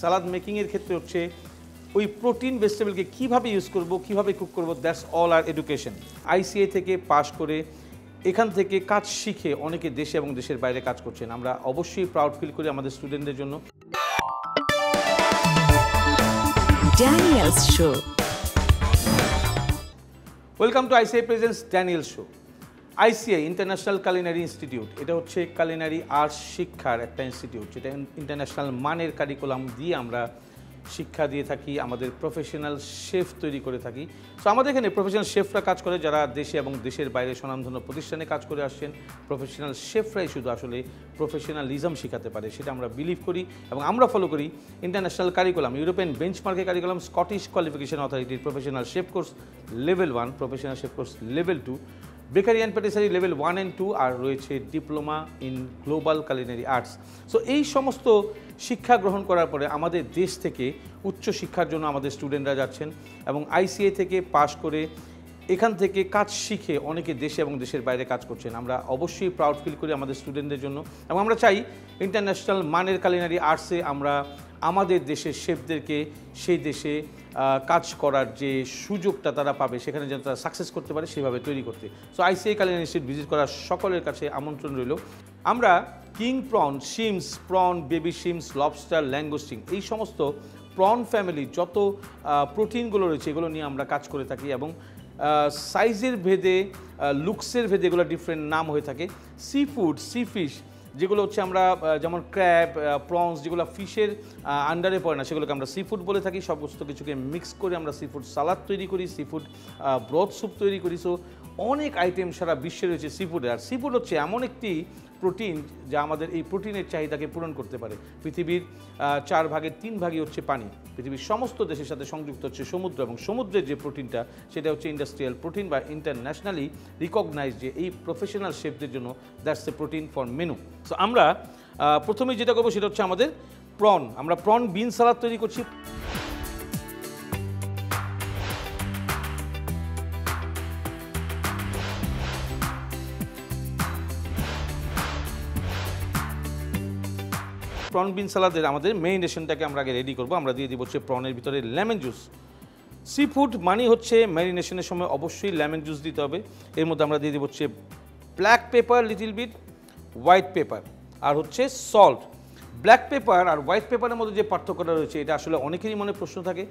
সালাদ মেকিংয়ের ক্ষেত্রে হচ্ছে ওই প্রোটিন ভেজিটেবলকে কীভাবে ইউজ করব, কীভাবে কুক করব, দ্যাটস অল আর এডুকেশন। আইসিএ থেকে পাশ করে এখান থেকে কাজ শিখে অনেকে দেশে এবং দেশের বাইরে কাজ করছেন। আমরা অবশ্যই প্রাউড ফিল করি আমাদের স্টুডেন্টদের জন্য। Daniel's Show. Welcome to ICI presents Daniel show. ICI international culinary institute, এটা হচ্ছে কালিনারি আর্টস শিক্ষার একটা ইনস্টিটিউট, যেটা ইন্টারন্যাশনাল মানের কারিকুলাম দিয়ে আমরা শিক্ষা দিয়ে থাকি, আমাদের প্রফেশনাল শেফ তৈরি করে থাকি। সো আমাদের এখানে প্রফেশনাল শেফরা কাজ করে যারা দেশে এবং দেশের বাইরে স্বনামধন্য প্রতিষ্ঠানে কাজ করে আসছেন। প্রফেশনাল শেফরাই শুধু আসলে প্রফেশনালিজম শেখাতে পারে, সেটা আমরা বিলিভ করি এবং আমরা ফলো করি। ইন্টারন্যাশনাল কারিকুলাম, ইউরোপিয়ান বেঞ্চমার্কের কারিকুলাম, স্কটিশ কোয়ালিফিকেশন অথরিটির professional chef course level 1, professional chef course level 2, bakery and patisserie level 1 and 2, আর রয়েছে diploma in global culinary arts. So এই সমস্ত শিক্ষা গ্রহণ করার পরে আমাদের দেশ থেকে উচ্চ শিক্ষার জন্য আমাদের স্টুডেন্টরা যাচ্ছেন এবং আইসিএ থেকে পাশ করে এখান থেকে কাজ শিখে অনেকে দেশে এবং দেশের বাইরে কাজ করছেন। আমরা অবশ্যই প্রাউড ফিল করি আমাদের স্টুডেন্টদের জন্য এবং আমরা চাই ইন্টারন্যাশনাল মানের কালিনারি আর্টসে আমরা আমাদের দেশের শেফদেরকে সেই দেশে কাজ করার যে সুযোগটা তারা পাবে, সেখানে যেন তারা সাকসেস করতে পারে সেভাবে তৈরি করতে। So ICI culinary institute visit করার সকলের কাছে আমন্ত্রণ রইল। আমরা king prawn, shrimps prawn, baby shrimps, lobster, langoustine, এই সমস্ত প্রন ফ্যামিলির যত প্রোটিনগুলো রয়েছে এগুলো নিয়ে আমরা কাজ করে থাকি এবং সাইজের ভেদে, লুকসের ভেদে এগুলো ডিফারেন্ট নাম হয়ে থাকে। সি ফুড, সি ফিশ যেগুলো হচ্ছে আমরা যেমন ক্র্যাব, প্রনস যেগুলো ফিশের আন্ডারে পড়ে না সেগুলোকে আমরা সি ফুড বলে থাকি। সমস্ত কিছুকে মিক্স করে আমরা সি ফুড সালাদ তৈরি করি, সি ফুড ব্রথ স্যুপ তৈরি করি। সো অনেক আইটেম সারা বিশ্বে রয়েছে সি ফুডের। আর সি ফুড হচ্ছে এমন একটি প্রোটিন যা আমাদের এই প্রোটিনের চাহিদাকে পূরণ করতে পারে। পৃথিবীর 4 ভাগের 3 ভাগই হচ্ছে পানি। পৃথিবীর সমস্ত দেশের সাথে সংযুক্ত হচ্ছে সমুদ্র এবং সমুদ্রের যে প্রোটিনটা সেটা হচ্ছে ইন্ডাস্ট্রিয়াল প্রোটিন বা ইন্টারন্যাশনালি রিকগনাইজড, যে এই প্রফেশনাল শেফদের জন্য that's a protein for menu. So আমরা প্রথমেই যেটা করবো সেটা হচ্ছে আমাদের প্রন। আমরা প্রন বিন সালাদ তৈরি করছি। প্রন বিন সালাদের আমাদের ম্যারিনেশনটাকে আমরা আগে রেডি করবো। আমরা দিয়ে দিব হচ্ছে প্রনের ভিতরে লেমন জুস। সি ফুড মানে হচ্ছে ম্যারিনেশনের সময় অবশ্যই লেমন জুস দিতে হবে। এর মধ্যে আমরা দিয়ে দিব হচ্ছে black pepper, little bit, white pepper, আর হচ্ছে সল্ট। ব্ল্যাক পেপার আর হোয়াইট পেপারের মধ্যে যে পার্থক্যটা রয়েছে এটা আসলে অনেকেরই মনে প্রশ্ন থাকে।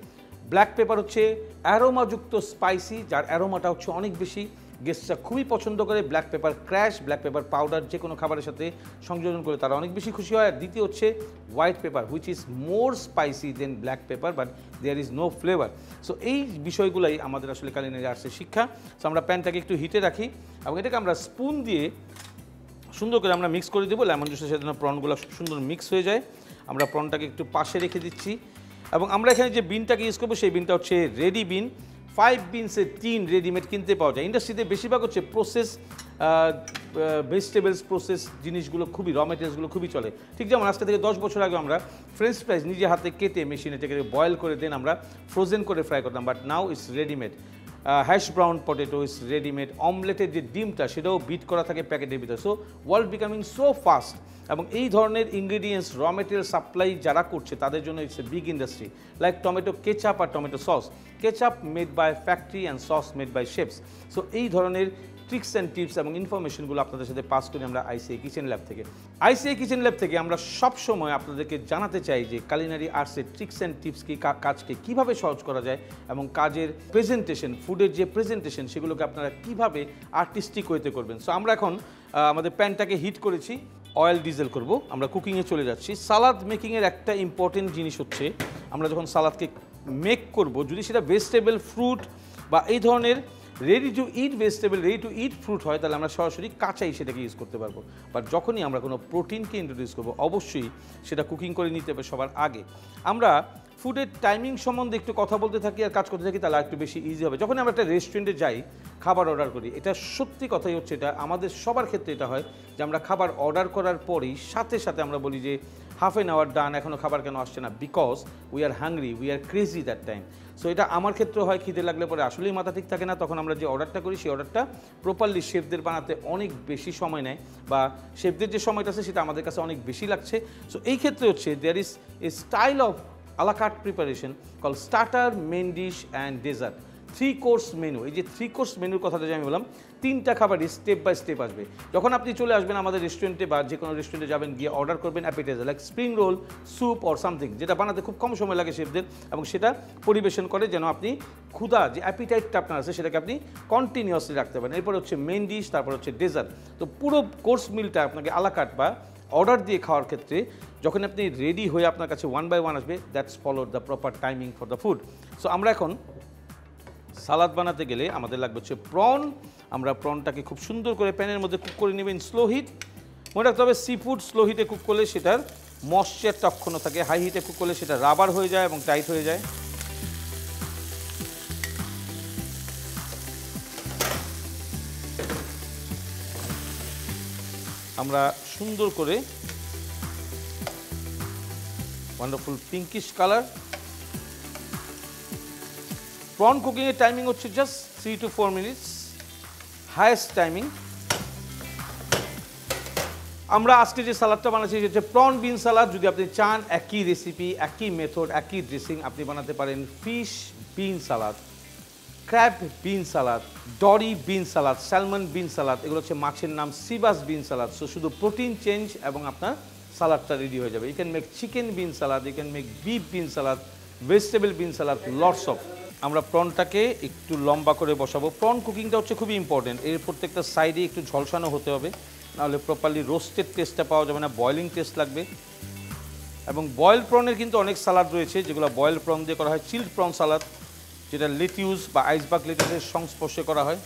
ব্ল্যাক পেপার হচ্ছে অ্যারোমাযুক্ত স্পাইসি, যার অ্যারোমাটা হচ্ছে অনেক বেশি, গেস্টরা খুবই পছন্দ করে। Black pepper crash, black pepper powder যে কোনো খাবারের সাথে সংযোজন করে তারা অনেক বেশি খুশি হয়। আর দ্বিতীয় হচ্ছে white pepper, which is more spicy than black pepper but there is no flavour. So এই বিষয়গুলোই আমাদের আসলে কালিনারি আর্টসের শিক্ষা। সো আমরা প্যানটাকে একটু হিটে রাখি এবং এটাকে আমরা স্পুন দিয়ে সুন্দর করে আমরা মিক্স করে দেবো। লেমন জুসের সাথে প্রনগুলো সুন্দর মিক্স হয়ে যায়। আমরা প্রনটাকে একটু পাশে রেখে দিচ্ছি এবং আমরা এখানে যে বিনটাকে ইউজ করবো সেই বিনটা হচ্ছে রেডি বিন। 5 বিনসের টিন রেডিমেড কিনতে পাওয়া যায়। ইন্ডাস্ট্রিতে বেশিরভাগ হচ্ছে প্রসেস ভেজিটেবলস, প্রসেস জিনিসগুলো খুবই, র মেটেরিয়ালসগুলো খুবই চলে। ঠিক যেমন আজকে থেকে 10 বছর আগে আমরা ফ্রেঞ্চ ফ্রাইজ নিজে হাতে কেটে মেশিনে থেকে বয়েল করে দেন আমরা ফ্রোজেন করে ফ্রাই করতাম, but now it's readymade. Hash brown potato is readymade. অমলেটের যে ডিমটা সেটাও বিট করা থাকে প্যাকেটের ভিতরে। So world becoming so fast এবং এই ধরনের ইনগ্রিডিয়েন্টস, র মেটেরিয়াল সাপ্লাই যারা করছে তাদের জন্য it's a big industry. Like tomato ketchup আর tomato sauce, ketchup made by factory and sauce made by chefs. So এই ধরনের ট্রিক্স অ্যান্ড টিপস এবং ইনফরমেশনগুলো আপনাদের সাথে পাস করি আমরা আইসিআই কিচেন ল্যাব থেকে। আইসিআই কিচেন ল্যাব থেকে আমরা সবসময় আপনাদেরকে জানাতে চাই যে কালিনারি আর্টসের ট্রিক্স অ্যান্ড টিপস কি, কাজকে কীভাবে সহজ করা যায় এবং কাজের প্রেজেন্টেশন, ফুডের যে প্রেজেন্টেশন সেগুলোকে আপনারা কীভাবে আর্টিস্টিক ওয়েতে করবেন। সো আমরা এখন আমাদের প্যানটাকে হিট করেছি, অয়েল ডিজেল করব, আমরা কুকিংয়ে চলে যাচ্ছি। সালাদ মেকিংয়ের একটা ইম্পর্টেন্ট জিনিস হচ্ছে আমরা যখন সালাদকে মেক করব, যদি সেটা ভেজিটেবল, ফ্রুট বা এই ধরনের ready to it vegetable, ready to it fruit হয় তাহলে আমরা সরাসরি কাঁচাই সেটাকে ইউজ করতে পারবো। বাট যখনই আমরা কোনো প্রোটিনকে ইন্ট্রোডিউস করবো অবশ্যই সেটা কুকিং করে নিতে হবে সবার আগে। আমরা ফুডের টাইমিং সম্বন্ধে একটু কথা বলতে থাকি আর কাজ করতে থাকি, তাহলে একটু বেশি ইজি হবে। যখন আমরা একটা রেস্টুরেন্টে যাই খাবার অর্ডার করি, এটা সত্যি কথাই হচ্ছে, এটা আমাদের সবার ক্ষেত্রে এটা হয় যে আমরা খাবার অর্ডার করার পরেই সাথে সাথে আমরা বলি যে হাফ অ্যান আওয়ার ডান, এখনও খাবার কেন আসছে না? Because we are hungry, we are crazy that time. So এটা আমার ক্ষেত্রে হয়, খিদে লাগলে পরে আসলেই মাথা ঠিক থাকে না, তখন আমরা যে অর্ডারটা করি সেই অর্ডারটা প্রপারলি শেফদের বানাতে অনেক বেশি সময় নেয়, বা শেফদের যে সময়টা আছে সেটা আমাদের কাছে অনেক বেশি লাগছে। সো এই ক্ষেত্রে হচ্ছে there is a style of a la carte preparation call starter, main dish and dessert. 3 course menu. এই যে 3 কোর্স মেনুর কথাটা যে আমি বললাম, 3টা খাবারই স্টেপ বাই স্টেপ আসবে। যখন আপনি চলে আসবেন আমাদের রেস্টুরেন্টে বা যে কোনো রেস্টুরেন্টে যাবেন, গিয়ে অর্ডার করবেন appetiser like spring roll, soup or something, যেটা বানাতে খুব কম সময় লাগে শেফদের, এবং সেটা পরিবেশন করে যেন আপনি ক্ষুধা যে অ্যাপিটাইটটা আপনার আছে সেটাকে আপনি কন্টিনিউয়াসলি রাখতে পারেন। এরপর হচ্ছে মেন ডিশ, তারপর হচ্ছে ডেজার্ট। তো পুরো কোর্স মিলটা আপনাকে আলা কার্ট বা অর্ডার দিয়ে খাওয়ার ক্ষেত্রে যখন আপনি রেডি হয়ে আপনার কাছে 1 বাই 1 আসবে, that's followed the proper timing for the food. So আমরা এখন সালাদ বানাতে গেলে আমাদের লাগবে হচ্ছে প্রন। আমরা প্রনটাকে খুব সুন্দর করে প্যানের মধ্যে কুক করে নেবেন স্লো হিট। মনে রাখতে হবে সি ফুড স্লো হিটে কুক করলে সেটার ময়েশ্চারটা অক্ষুণ্ণ থাকে, হাই হিটে কুক করলে সেটা রাবার হয়ে যায় এবং টাইট হয়ে যায়। আমরা সুন্দর করে ওয়ান্ডারফুল পিঙ্কিশ কালার। প্রন কুকিংয়ের টাইমিং হচ্ছে just 3 to 4 minutes, highest timing. আমরা আজকে যে সালাদটা বানাচ্ছি সেটা হচ্ছে প্রন বিন সালাদ। যদি আপনি চান একই রেসিপি, একই মেথড, একই ড্রেসিং, আপনি বানাতে পারেন fish bean salad, crab bean salad, dory bean salad, salmon bean salad. এগুলো হচ্ছে মাছের নাম, সিবাস বিন সালাদ। সো শুধু প্রোটিন চেঞ্জ এবং আপনার সালাদটা রেডি হয়ে যাবে। You can make chicken bean salad, you can make beef bean salad, vegetable bean salad, lots of. আমরা প্রনটাকে একটু লম্বা করে বসাবো। প্রন কুকিংটা হচ্ছে খুবই ইম্পর্টেন্ট। এর প্রত্যেকটা সাইডে একটু ঝলসানো হতে হবে, নাহলে প্রপারলি রোস্টেড টেস্টটা পাওয়া যাবে না, বয়লিং টেস্ট লাগবে। এবং বয়েল প্রনের কিন্তু অনেক সালাদ রয়েছে যেগুলো বয়েল প্রন দিয়ে করা হয়। চিল্ড প্রন সালাদ, যেটা লেটিউস বা আইসবার্গ লেটিউসের সংস্পর্শে করা হয়।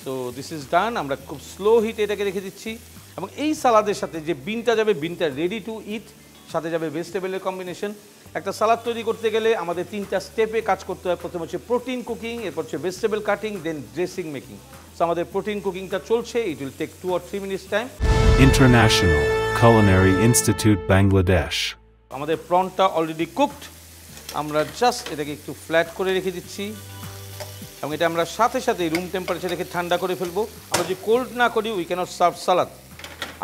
So this is done. আমরা খুব স্লো হিটে এটাকে রেখে দিচ্ছি। এবং এই সালাদের সাথে যে বিনটা যাবে, বিনটা রেডি টু ইট, সাথে যাবে ভেজিটেবলের কম্বিনেশন। একটা সালাদ তৈরি করতে গেলে আমাদের 3টা স্টেপে কাজ করতে হয়। প্রথম হচ্ছে প্রোটিন কুকিং, এরপর হচ্ছে vegetable cutting, then dressing making. So আমাদের প্রোটিন কুকিংটা চলছে। It will take 2 or 3 minutes time. International Culinary Institute, Bangladesh. আমাদের প্রনটা অলরেডি কুকড। আমরা জাস্ট এটাকে একটু ফ্ল্যাট করে রেখে দিচ্ছি এবং এটা আমরা সাথে সাথে রুম টেম্পারেচার রেখে ঠান্ডা করে ফেলবো। আমরা যদি কোল্ড না করি উই ক্যানট সার্ভ সালাদ।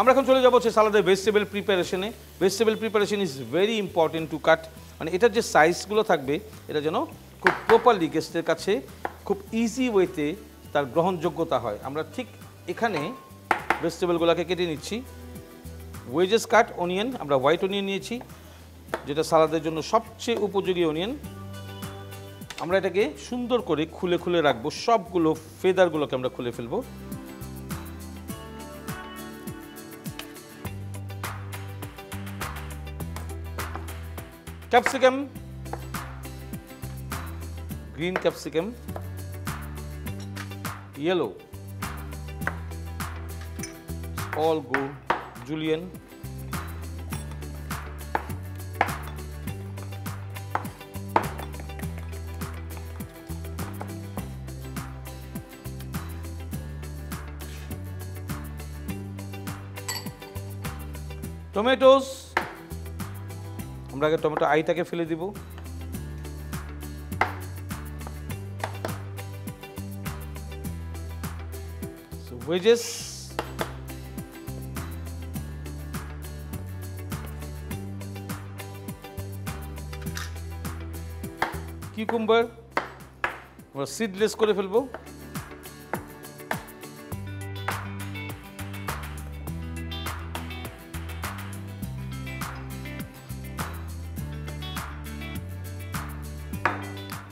আমরা এখন চলে যাবো হচ্ছে সালাদের ভেজিটেবল প্রিপারেশনে। Vegetable preparation is very important to cut. মানে এটার যে সাইজগুলো থাকবে এটা যেন খুব প্রপারলি গেস্টের কাছে খুব ইজি ওয়েতে তার গ্রহণযোগ্যতা হয়। আমরা ঠিক এখানে ভেজিটেবলগুলোকে কেটে নিচ্ছি। ওয়েজেস কাট অনিয়ন, আমরা হোয়াইট অনিয়ন নিয়েছি, যেটা সালাদের জন্য সবচেয়ে উপযোগী অনিয়ন। আমরা এটাকে সুন্দর করে খুলে খুলে রাখবো। সবগুলো ফেদারগুলোকে আমরা খুলে ফেলবো। Capsicum, green capsicum, yellow, all go julienne, tomatoes, আমরা আগে টমেটো আইটাকে ফেলে দিব। wedges, কিউকাম্বার আমরা সিডলেস করে ফেলবো।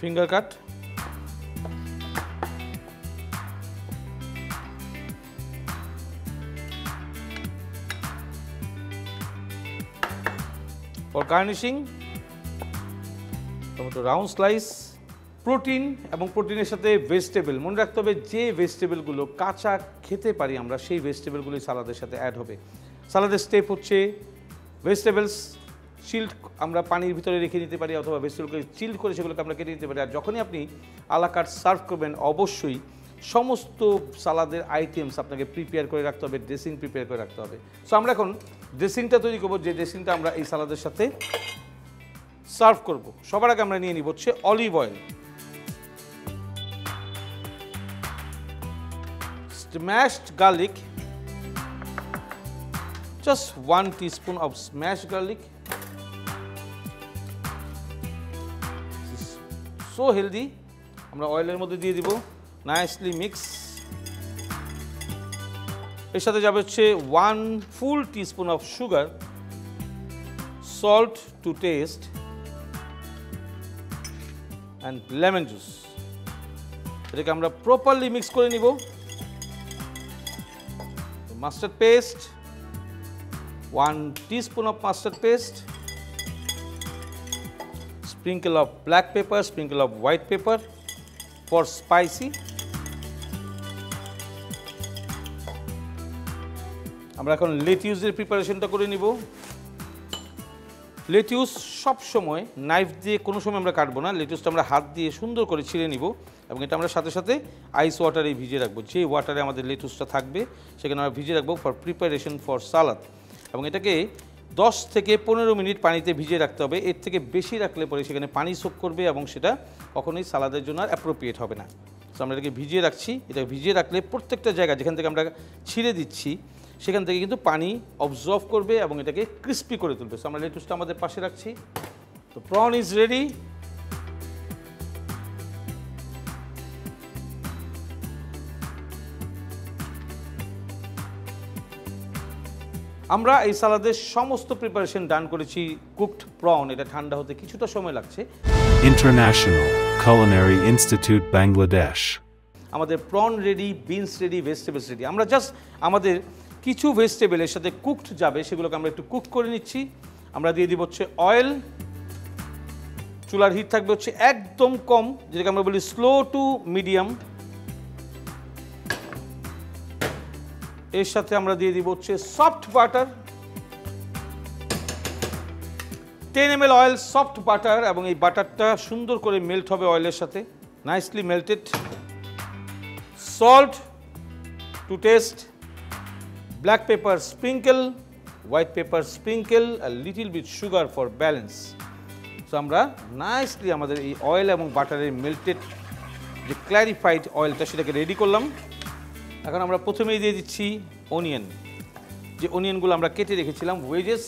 Finger cut, for garnishing tomato round slice. Protein এবং প্রোটিনের সাথে ভেজিটেবল, মনে রাখতে হবে যে ভেজিটেবলগুলো কাঁচা খেতে পারি আমরা সেই ভেজিটেবলগুলোই সালাদের সাথে অ্যাড হবে। সালাদের স্টেপ হচ্ছে ভেজিটেবলস চিল্ড আমরা পানির ভিতরে রেখে দিতে পারি, অথবা ভেজিটেবলকে চিল্ড করে সেগুলোকে আমরা কেটে দিতে পারি। আর যখনই আপনি আলা কার্ট সার্ভ করবেন অবশ্যই সমস্ত সালাদের আইটেমস আপনাকে প্রিপেয়ার করে রাখতে হবে, ড্রেসিং প্রিপেয়ার করে রাখতে হবে। সো আমরা এখন ড্রেসিংটা তৈরি করবো, যে ড্রেসিংটা আমরা এই সালাদের সাথে সার্ভ করব। সবার আগে আমরা নিয়ে নিব হচ্ছে olive oil, smashed garlic, just 1 teaspoon of smashed garlic, so healthy. আমরা অয়েলের মধ্যে দিয়ে দিব, নাইসলি মিক্স। এর সাথে যাবে হচ্ছে 1 full teaspoon of sugar, salt to taste and lemon juice. এটাকে আমরা প্রপারলি মিক্স করে নিব। Mustard paste, 1 teaspoon of mustard paste, sprinkle of black pepper, sprinkle of white pepper for spicy. আমরা এখন লেটিউসের প্রিপারেশনটা করে নিব। লেটিউস সব সময় নাইফ দিয়ে কোনো সময় আমরা কাটবো না, লেটিউসটা আমরা হাত দিয়ে সুন্দর করে ছিঁড়ে নিব এবং এটা আমরা সাথে সাথে আইস ওয়াটারে ভিজিয়ে রাখবো। যে ওয়াটারে আমাদের লেটিউসটা থাকবে সেখানে আমরা ভিজিয়ে রাখবো ফর প্রিপারেশন ফর সালাদ। এবং এটাকে 10 থেকে 15 মিনিট পানিতে ভিজিয়ে রাখতে হবে। এর থেকে বেশি রাখলে পরে সেখানে পানি সোক করবে এবং সেটা কখনোই সালাদের জন্য আর অ্যাপ্রোপ্রিয়েট হবে না। তো আমরা এটাকে ভিজিয়ে রাখছি। এটা ভিজিয়ে রাখলে প্রত্যেকটা জায়গা যেখান থেকে আমরা ছিঁড়ে দিচ্ছি সেখান থেকে কিন্তু পানি অবজর্ভ করবে এবং এটাকে ক্রিস্পি করে তুলবে। সো আমরা লেটুসটা আমাদের পাশে রাখছি। তো প্রন ইজ রেডি। আমরা এই সালাদের সমস্ত প্রিপারেশন ডান করেছি। কুকড প্রন, এটা ঠান্ডা হতে কিছুটা সময় লাগছে। International Culinary Institute, Bangladesh. আমাদের prawn ready, beans ready, vegetables ready. আমরা জাস্ট আমাদের কিছু ভেজিটেবলের সাথে কুকড যাবে সেগুলোকে আমরা একটু কুক করে নিচ্ছি। আমরা দিয়ে দিব হচ্ছে অয়েল। চুলার হিট থাকবে হচ্ছে একদম কম, যেটাকে আমরা বলি স্লো টু মিডিয়াম। এর সাথে আমরা দিয়ে দিব হচ্ছে soft butter, 10 ml oil, soft butter, এবং এই বাটারটা সুন্দর করে মেল্ট হবে অয়েলের সাথে, nicely melted. Salt to taste, black pepper sprinkle, white pepper sprinkle, আর little bit sugar for balance. So আমরা নাইসলি আমাদের এই অয়েল এবং বাটারের মেল্টেড যে ক্ল্যারিফাইড অয়েলটা সেটাকে রেডি করলাম। এখন আমরা প্রথমেই দিয়ে দিচ্ছি অনিয়ন, যে অনিয়নগুলো আমরা কেটে রেখেছিলাম, ওয়েজেস।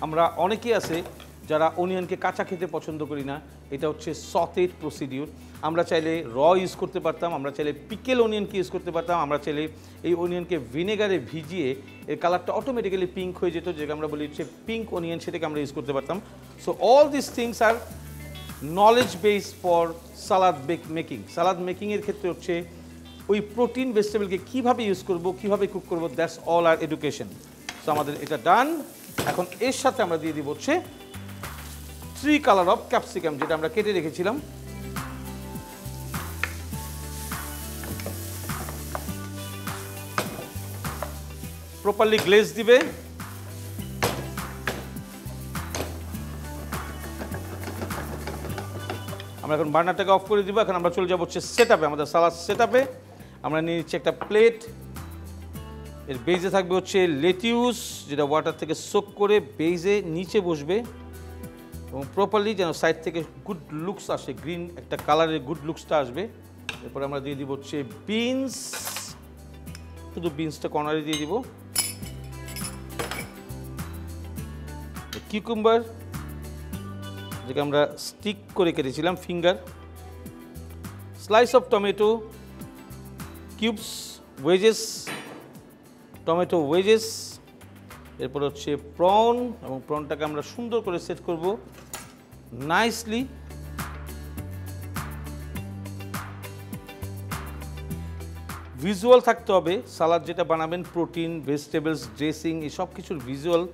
আমরা অনেকেই আছে যারা অনিয়নকে কাঁচা খেতে পছন্দ করি না। এটা হচ্ছে সটেড প্রসিডিউর। আমরা চাইলে র ইউজ করতে পারতাম, আমরা চাইলে পিকেল অনিয়নকে ইউজ করতে পারতাম, আমরা চাইলে এই অনিয়নকে ভিনেগারে ভিজিয়ে এর কালারটা অটোমেটিক্যালি পিঙ্ক হয়ে যেত, যেটা আমরা বলি হচ্ছে পিঙ্ক অনিয়ন, সেটাকে আমরা ইউজ করতে পারতাম। So all this things are knowledge base for salad making. Salad মেকিংয়ের ক্ষেত্রে হচ্ছে ওই প্রোটিন ভেজিটেবলকে কীভাবে ইউজ করব, কীভাবে কুক করবো, দ্যাটস অল আর এডুকেশন। সো আমাদের এটা ডান। এখন এর সাথে আমরা দিয়ে দিব হচ্ছে 3 কালার অফ ক্যাপসিকাম, যেটা আমরা কেটে রেখেছিলাম। প্রপারলি গ্লেজ দিবে। আমরা এখন বার্নারটাকে অফ করে দিব। এখন আমরা চলে যাবো হচ্ছে সেটআপে, আমাদের সালাদ সেটআপে। আমরা নিয়ে নিচ্ছি একটা প্লেট। এর বেজে থাকবে হচ্ছে লেটিউস, যেটা ওয়াটার থেকে সোক করে বেজে নিচে বসবে এবং প্রপারলি যেন সাইড থেকে গুড লুকস আসে, গ্রিন একটা কালারের গুড লুকসটা আসবে। এরপরে আমরা দিয়ে দিব হচ্ছে বিনস, শুধু বিনসটা কর্নারে দিয়ে দিব। কিউকাম্বার, যেটা আমরা স্টিক করে কেটেছিলাম, finger. Slice of tomato cubes, wedges, tomato wedges. এরপর হচ্ছে প্রন, এবং প্রনটাকে আমরা সুন্দর করে সেট করব নাইসলি। ভিজুয়াল থাকতে হবে। সালাদ যেটা বানাবেন, প্রোটিন, ভেজিটেবলস, ড্রেসিং, এই সব কিছুর ভিজুয়াল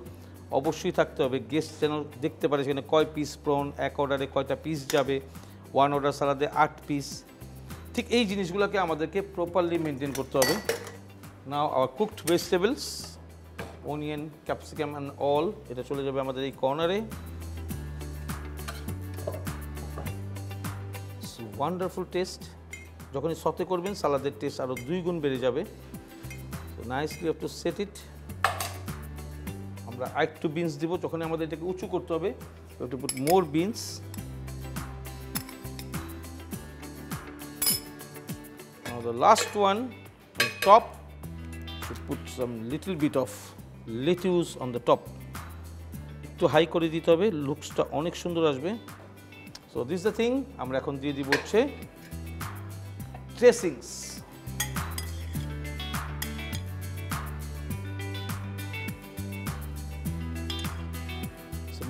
অবশ্যই থাকতে হবে। গেস্ট যেন দেখতে পারে সেখানে কয় পিস প্রন, এক অর্ডারে কয়টা পিস যাবে, 1 অর্ডার সালাদে 8 পিস। ঠিক এই জিনিসগুলোকে আমাদেরকে প্রপারলি মেনটেন করতে হবে। নাও hour cooked vegetables, onion, capsicum and all, এটা চলে যাবে আমাদের এই কর্নারে। Wonderful test. যখনই সতে করবেন সালাদের টেস্ট আরও 2 গুণ বেড়ে যাবে। So nicely have to set it. আমরা আরেকটু বিনস দিব, যখনই আমাদের এটাকে উঁচু করতে হবে, to put more beans. Now the last one on top, to put some little bit of lettuce on the top, একটু হাই করে দিতে হবে, লুকসটা অনেক সুন্দর আসবে। সো দিস দ্য থিং, আমরা এখন দিয়ে দিব হচ্ছে ড্রেসিংস।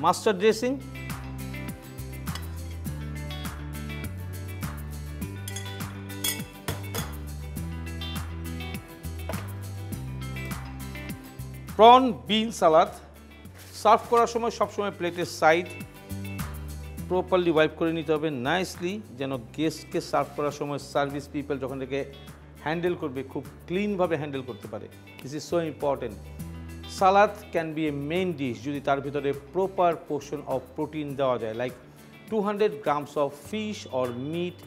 মাস্টার্ড ড্রেসিং, প্রন বিন সালাদ। সার্ভ করার সময় সবসময় প্লেটের সাইড প্রপারলি ওয়াইপ করে নিতে হবে নাইসলি, যেন গেস্টকে সার্ভ করার সময় সার্ভিস পিপল যখন থেকে হ্যান্ডেল করবে খুব ক্লিনভাবে হ্যান্ডেল করতে পারে। This is so important. Salad can be a main dish যদি তার ভিতরে প্রপার পোর্শন অফ প্রোটিন দেওয়া যায়, like 200 grams of fish or meat,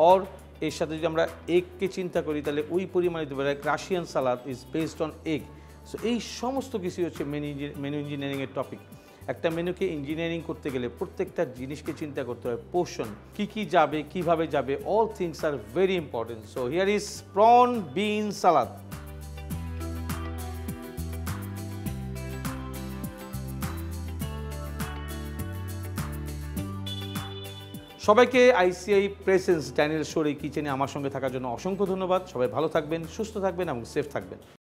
or এর সাথে যদি আমরা এগকে চিন্তা করি তাহলে ওই পরিমাণে দেবো। Like Russian salad is based on egg. So এই সমস্ত কিছু হচ্ছে মেনু ইঞ্জিনিয়ারিংয়ের টপিক। একটা মেনুকে ইঞ্জিনিয়ারিং করতে গেলে প্রত্যেকটা জিনিসকে চিন্তা করতে হয়, পোর্শন কী যাবে, কিভাবে যাবে, all things are very important. So here is prawn bean salad. সবাইকে আইসিআই প্রেজেন্স ড্যানিয়েল শোর এই কিচেনে আমার সঙ্গে থাকার জন্য অসংখ্য ধন্যবাদ। সবাই ভালো থাকবেন, সুস্থ থাকবেন এবং সেফ থাকবেন।